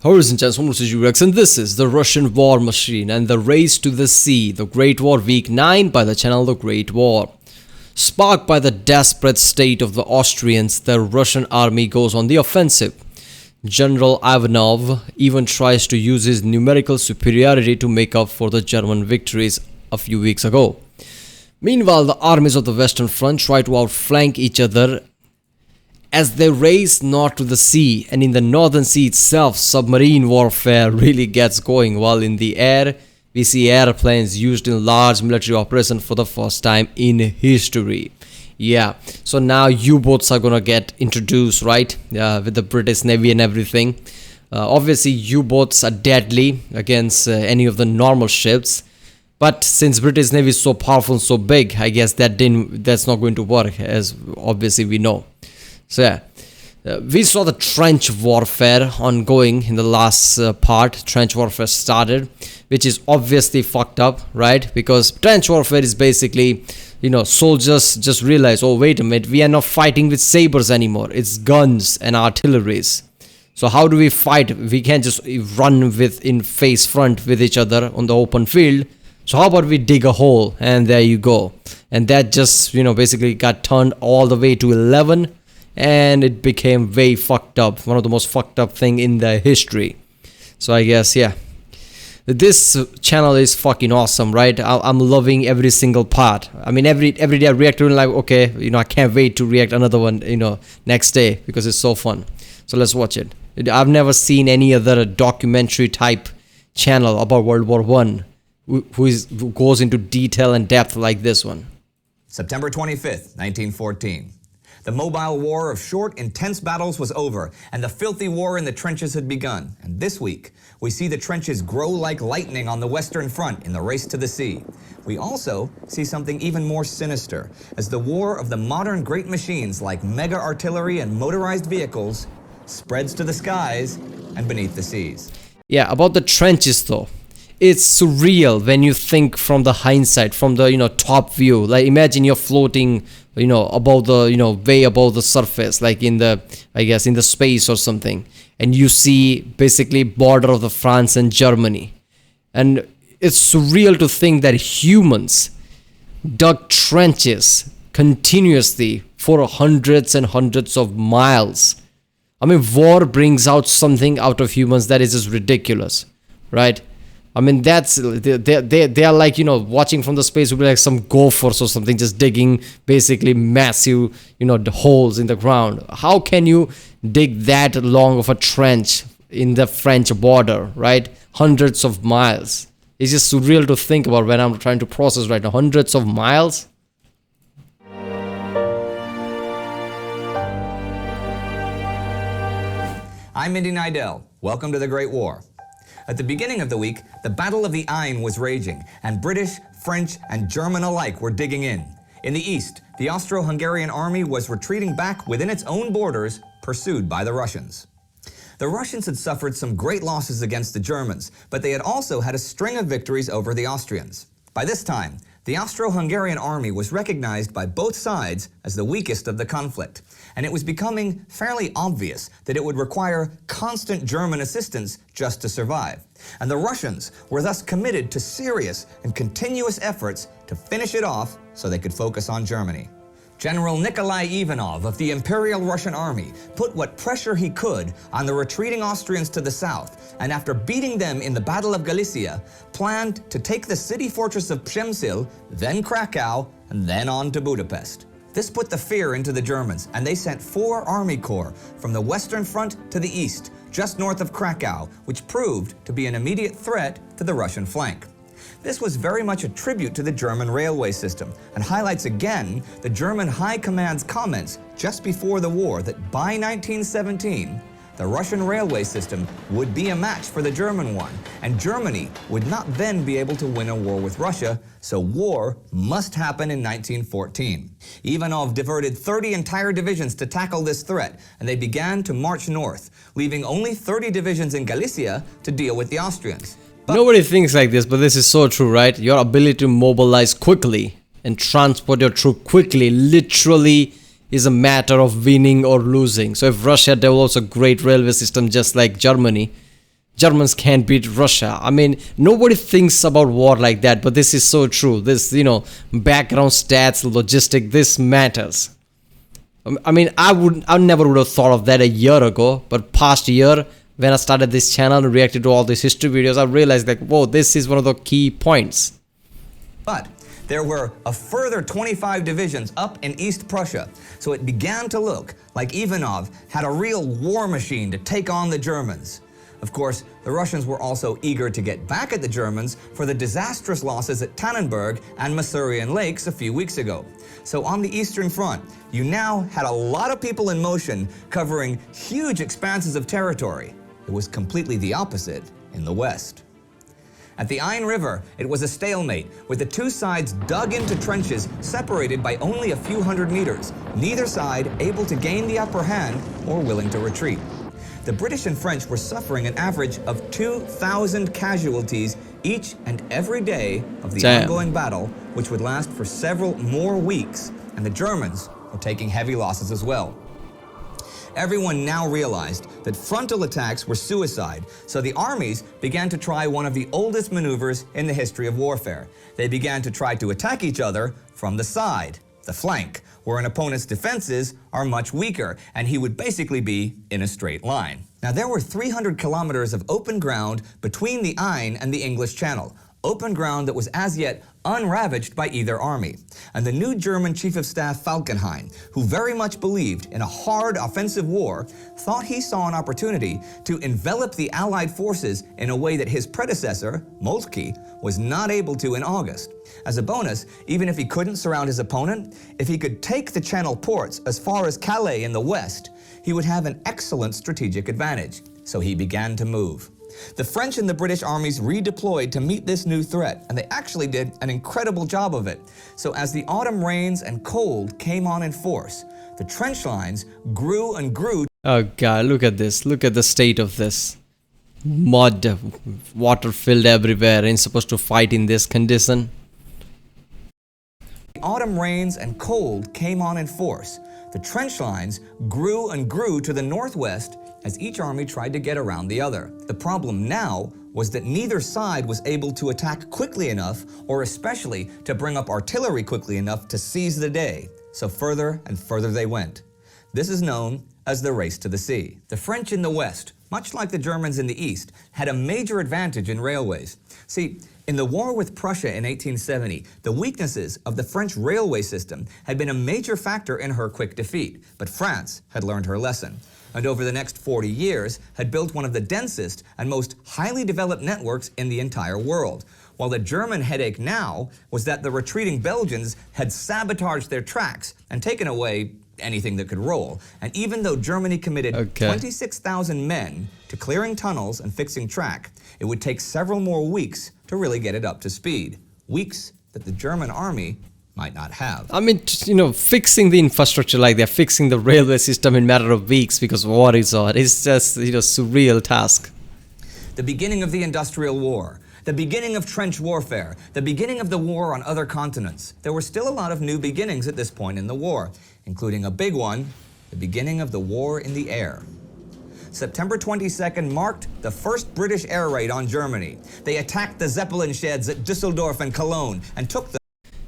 Horizon Chance from Rex, and this is the Russian War Machine and the Race to the Sea, the Great War Week 9 by the channel The Great War. Sparked by the desperate state of the Austrians, the Russian army goes on the offensive. General Ivanov even tries to use his numerical superiority to make up for the German victories a few weeks ago. Meanwhile, the armies of the Western Front try to outflank each other as they race north to the sea, and in the Northern Sea itself, submarine warfare really gets going, while in the air, we see airplanes used in large military operations for the first time in history. Yeah, so now U-boats are gonna get introduced, right? With the British Navy and everything. Obviously, U-boats are deadly against any of the normal ships. But since British Navy is so powerful and so big, I guess that's not going to work, as obviously we know. So yeah, we saw the trench warfare ongoing in the last part. Trench warfare started, which is obviously fucked up, right? Because trench warfare is basically, soldiers just realize, oh wait a minute, we are not fighting with sabers anymore. It's guns and artilleries. So how do we fight? We can't just run in face front with each other on the open field. So how about we dig a hole, and there you go. And that just, basically got turned all the way to 11. And it became way fucked up. One of the most fucked up thing in the history. So I guess, yeah. This channel is fucking awesome, right? I'm loving every single part. I mean, every day I react to it like, okay, I can't wait to react another one, next day. Because it's so fun. So let's watch it. I've never seen any other documentary type channel about World War I who goes into detail and depth like this one. September 25th, 1914. The mobile war of short, intense battles was over, and the filthy war in the trenches had begun. And this week, we see the trenches grow like lightning on the Western Front in the race to the sea. We also see something even more sinister, as the war of the modern great machines like mega artillery and motorized vehicles spreads to the skies and beneath the seas. Yeah, about the trenches though. It's surreal when you think from the hindsight, from the top view. Like imagine you're floating, above the way above the surface, like in the space or something, and you see basically border of the France and Germany, and it's surreal to think that humans dug trenches continuously for hundreds and hundreds of miles. I mean, war brings out something out of humans that is just ridiculous, right? I mean, that's they are like, watching from the space would be like some gophers or something, just digging basically massive, the holes in the ground. How can you dig that long of a trench in the French border, right? Hundreds of miles. It's just surreal to think about when I'm trying to process right now. Hundreds of miles. I'm Indy Nidell. Welcome to the Great War. At the beginning of the week, the Battle of the Aisne was raging, and British, French, and German alike were digging in. In the east, the Austro-Hungarian army was retreating back within its own borders, pursued by the Russians. The Russians had suffered some great losses against the Germans, but they had also had a string of victories over the Austrians. By this time, the Austro-Hungarian army was recognized by both sides as the weakest of the conflict, and it was becoming fairly obvious that it would require constant German assistance just to survive. And the Russians were thus committed to serious and continuous efforts to finish it off so they could focus on Germany. General Nikolai Ivanov of the Imperial Russian Army put what pressure he could on the retreating Austrians to the south, and after beating them in the Battle of Galicia, planned to take the city fortress of Przemysl, then Krakow, and then on to Budapest. This put the fear into the Germans, and they sent 4 army corps from the Western Front to the east, just north of Krakow, which proved to be an immediate threat to the Russian flank. This was very much a tribute to the German railway system, and highlights again the German High Command's comments just before the war that by 1917, the Russian railway system would be a match for the German one, and Germany would not then be able to win a war with Russia, so war must happen in 1914. Ivanov diverted 30 entire divisions to tackle this threat, and they began to march north, leaving only 30 divisions in Galicia to deal with the Austrians. Nobody thinks like this, but this is so true, right? Your ability to mobilize quickly and transport your troop quickly literally is a matter of winning or losing. So if Russia develops a great railway system just like Germany, Germans can't beat Russia. I mean, nobody thinks about war like that, but this is so true. This, background stats, logistic, this matters. I mean, I never would have thought of that a year ago, but past year, when I started this channel and reacted to all these history videos, I realized like, whoa, this is one of the key points. But there were a further 25 divisions up in East Prussia, so it began to look like Ivanov had a real war machine to take on the Germans. Of course, the Russians were also eager to get back at the Germans for the disastrous losses at Tannenberg and Masurian Lakes a few weeks ago. So on the Eastern Front, you now had a lot of people in motion covering huge expanses of territory. It was completely the opposite in the West. At the Ain River, it was a stalemate, with the two sides dug into trenches separated by only a few hundred meters, neither side able to gain the upper hand or willing to retreat. The British and French were suffering an average of 2,000 casualties each and every day of the ongoing battle, which would last for several more weeks, and the Germans were taking heavy losses as well. Everyone now realized that frontal attacks were suicide, so the armies began to try one of the oldest maneuvers in the history of warfare. They began to try to attack each other from the side, the flank, where an opponent's defenses are much weaker, and he would basically be in a straight line. Now, there were 300 kilometers of open ground between the Ain and the English Channel, open ground that was as yet unravaged by either army. And the new German Chief of Staff Falkenhayn, who very much believed in a hard offensive war, thought he saw an opportunity to envelop the Allied forces in a way that his predecessor, Moltke, was not able to in August. As a bonus, even if he couldn't surround his opponent, if he could take the Channel ports as far as Calais in the west, he would have an excellent strategic advantage. So he began to move. The French and the British armies redeployed to meet this new threat, and they actually did an incredible job of it. So as the autumn rains and cold came on in force, the trench lines grew and grew. Oh God, look at this. Look at the state of this. Mud, water filled everywhere. Ain't supposed to fight in this condition. The autumn rains and cold came on in force. The trench lines grew and grew to the northwest as each army tried to get around the other. The problem now was that neither side was able to attack quickly enough, or especially to bring up artillery quickly enough to seize the day. So further and further they went. This is known as the race to the sea. The French in the west, much like the Germans in the east, had a major advantage in railways. See, in the war with Prussia in 1870, the weaknesses of the French railway system had been a major factor in her quick defeat, but France had learned her lesson, and over the next 40 years had built one of the densest and most highly developed networks in the entire world. While the German headache now was that the retreating Belgians had sabotaged their tracks and taken away anything that could roll. And even though Germany committed 26,000 men to clearing tunnels and fixing track, it would take several more weeks to really get it up to speed. Weeks that the German army might not have. I mean, fixing the infrastructure like they're fixing the railway system in a matter of weeks because war is on. It's just, surreal task. The beginning of the Industrial War, the beginning of trench warfare, the beginning of the war on other continents. There were still a lot of new beginnings at this point in the war, including a big one, the beginning of the war in the air. September 22nd marked the first British air raid on Germany. They attacked the Zeppelin sheds at Düsseldorf and Cologne and took them.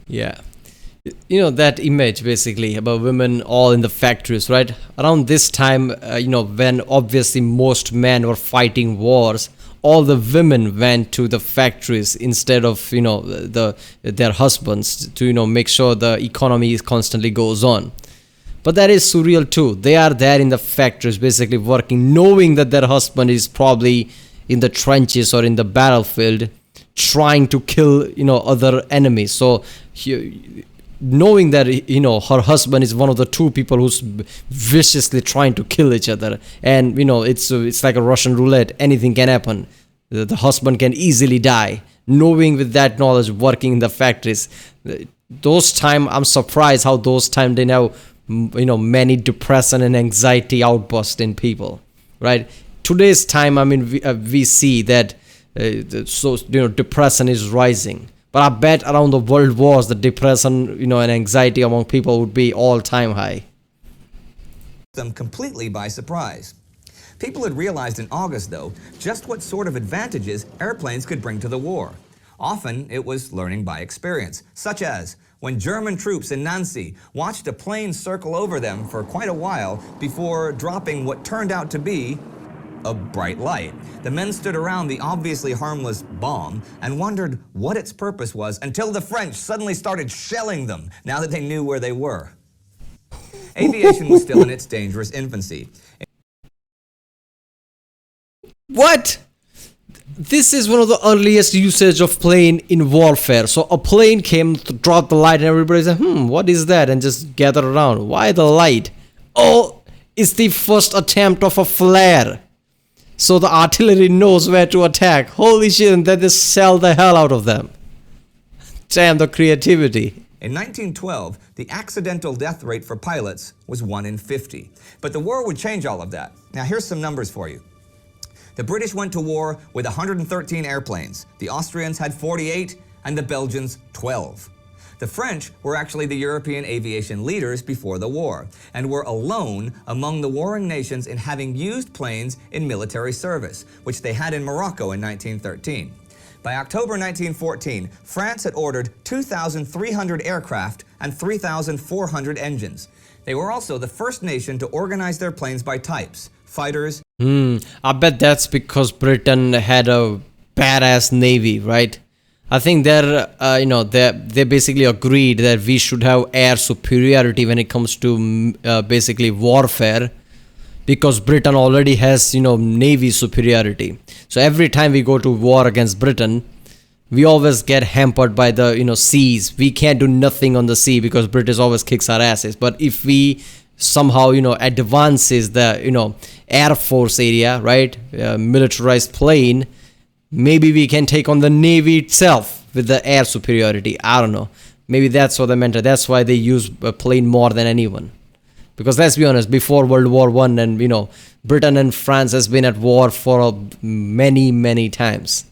Yeah. That image basically about women all in the factories, right? Around this time, when obviously most men were fighting wars, all the women went to the factories instead of, their husbands to, make sure the economy constantly goes on. But that is surreal too. They are there in the factories basically working, knowing that their husband is probably in the trenches or in the battlefield trying to kill, other enemies. So knowing that, her husband is one of the two people who's viciously trying to kill each other. And, it's like a Russian roulette. Anything can happen. The husband can easily die. Knowing with that knowledge, working in the factories, those time, I'm surprised how those time they now, many depression and anxiety outburst in people, right? Today's time, we see that, depression is rising. But I bet around the world wars, the depression, and anxiety among people would be all-time high. Them completely by surprise. People had realized in August, though, just what sort of advantages airplanes could bring to the war. Often, it was learning by experience, such as when German troops in Nancy watched a plane circle over them for quite a while before dropping what turned out to be a bright light. The men stood around the obviously harmless bomb and wondered what its purpose was until the French suddenly started shelling them now that they knew where they were. Aviation was still in its dangerous infancy. What? This is one of the earliest usage of plane in warfare. So a plane came to drop the light and everybody said, what is that? And just gather around. Why the light? Oh, it's the first attempt of a flare. So the artillery knows where to attack. Holy shit, and then they sell the hell out of them. Damn, the creativity. In 1912, the accidental death rate for pilots was 1 in 50. But the war would change all of that. Now here's some numbers for you. The British went to war with 113 airplanes. The Austrians had 48, and the Belgians 12. The French were actually the European aviation leaders before the war, and were alone among the warring nations in having used planes in military service, which they had in Morocco in 1913. By October 1914, France had ordered 2,300 aircraft and 3,400 engines. They were also the first nation to organize their planes by types: fighters. I bet that's because Britain had a badass navy, right? I think they basically agreed that we should have air superiority when it comes to basically warfare, because Britain already has navy superiority. So every time we go to war against Britain, we always get hampered by the seas. We can't do nothing on the sea because British always kicks our asses. But if we somehow advances the air force area, right, militarized plane, maybe we can take on the navy itself with the air superiority. I don't know. Maybe that's what they meant. That's why they use a plane more than anyone. Because let's be honest, before World War I, and Britain and France has been at war for many, many times.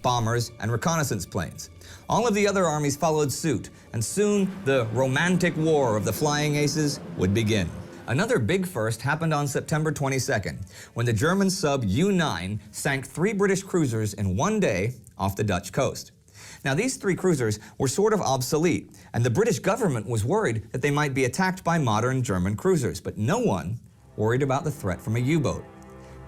Bombers, and reconnaissance planes. All of the other armies followed suit, and soon the romantic war of the flying aces would begin. Another big first happened on September 22nd, when the German sub U-9 sank 3 British cruisers in one day off the Dutch coast. Now, these 3 cruisers were sort of obsolete, and the British government was worried that they might be attacked by modern German cruisers, but no one worried about the threat from a U-boat.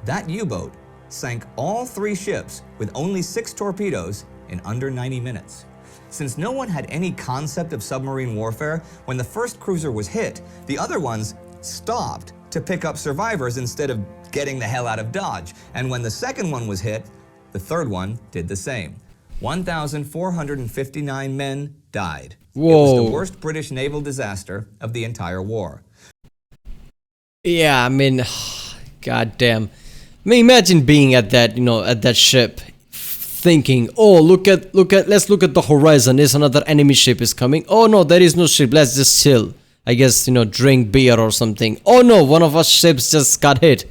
That U-boat sank all 3 ships with only 6 torpedoes in under 90 minutes. Since no one had any concept of submarine warfare, when the first cruiser was hit, the other ones stopped to pick up survivors instead of getting the hell out of Dodge. And when the second one was hit, the third one did the same. 1,459 men died. Whoa. It was the worst British naval disaster of the entire war. Yeah, I mean, goddamn. I mean, imagine being at that, at that ship, thinking, oh, let's look at the horizon. There's another enemy ship is coming. Oh no, there is no ship. Let's just chill. I guess, drink beer or something. Oh no, one of our ships just got hit.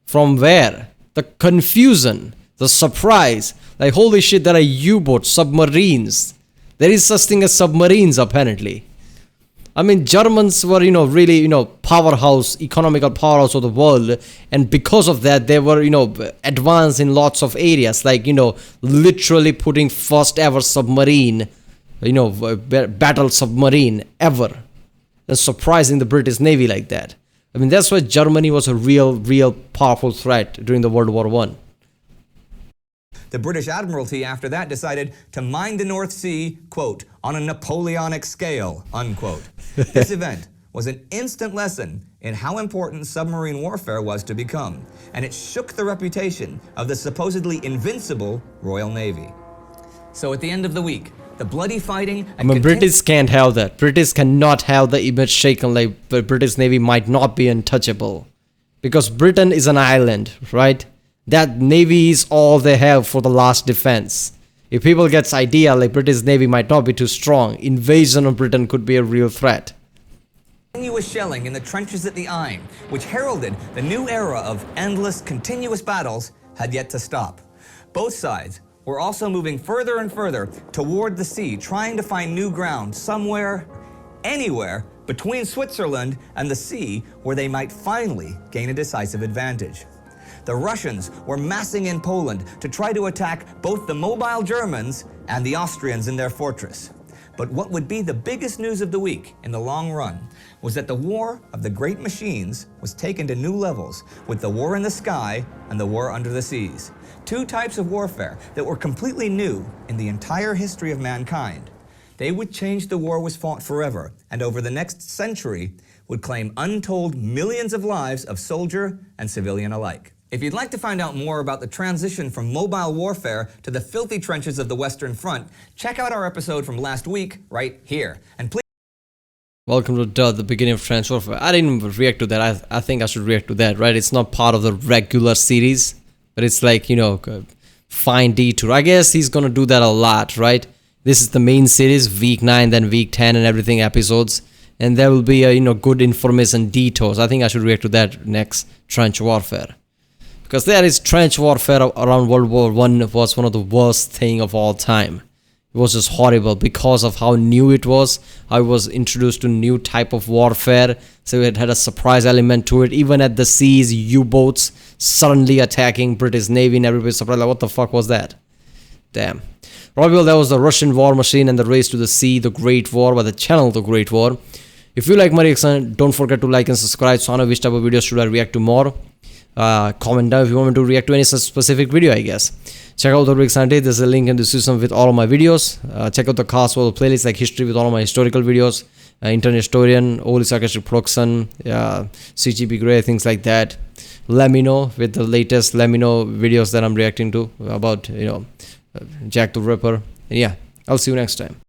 From where? The confusion, the surprise. Like, holy shit, there are U-boats, submarines. There is such thing as submarines, apparently. I mean, Germans were, really, powerhouse, economical powerhouse of the world. And because of that, they were, advanced in lots of areas. Like, literally putting first ever submarine, battle submarine ever. And surprising the British Navy like that. I mean, that's why Germany was a real powerful threat during the World War I. The British Admiralty after that decided to mine the North Sea, quote, on a Napoleonic scale, unquote. This event was an instant lesson in how important submarine warfare was to become, and it shook the reputation of the supposedly invincible Royal Navy. So at the end of the week, the bloody fighting... British can't have that. British cannot have the image shaken like the British Navy might not be untouchable. Because Britain is an island, right? That Navy is all they have for the last defense. If people get idea like British Navy might not be too strong, invasion of Britain could be a real threat. Continuous shelling in the trenches at the Ain, which heralded the new era of endless, continuous battles, had yet to stop. Both sides were also moving further and further toward the sea, trying to find new ground somewhere, anywhere, between Switzerland and the sea where they might finally gain a decisive advantage. The Russians were massing in Poland to try to attack both the mobile Germans and the Austrians in their fortress. But what would be the biggest news of the week in the long run was that the war of the great machines was taken to new levels with the war in the sky and the war under the seas. Two types of warfare that were completely new in the entire history of mankind. They would change the war was fought forever, and over the next century would claim untold millions of lives of soldier and civilian alike. If you'd like to find out more about the transition from mobile warfare to the filthy trenches of the Western Front, check out our episode from last week right here. And please Welcome to the beginning of trench warfare. I didn't react to that. I think I should react to that, right? It's not part of the regular series, but it's like, you know, fine detour. I guess he's gonna do that a lot, right? This is the main series, week 9, then week 10 and everything episodes. And there will be a, good information detours. I think I should react to that next, trench warfare. Because there is trench warfare around World War I was one of the worst thing of all time. It was just horrible because of how new it was. I was introduced to new type of warfare. So it had a surprise element to it. Even at the seas, U-boats suddenly attacking British Navy and everybody surprised, like, what the fuck was that? Damn. Right, well, that was the Russian war machine and the race to the sea, the Great War, by the channel The Great War. If you like my reaction, don't forget to like and subscribe so I know which type of videos should I react to more. Comment down if you want me to react to any such specific video, I guess. Check out the reaction today. There's a link in the description with all of my videos. Check out the cast for the playlist like history with all of my historical videos, internet historian, old sarcastic production, CGP Grey, things like that. Let me know with the latest videos that I'm reacting to about, Jack the Ripper. And yeah, I'll see you next time.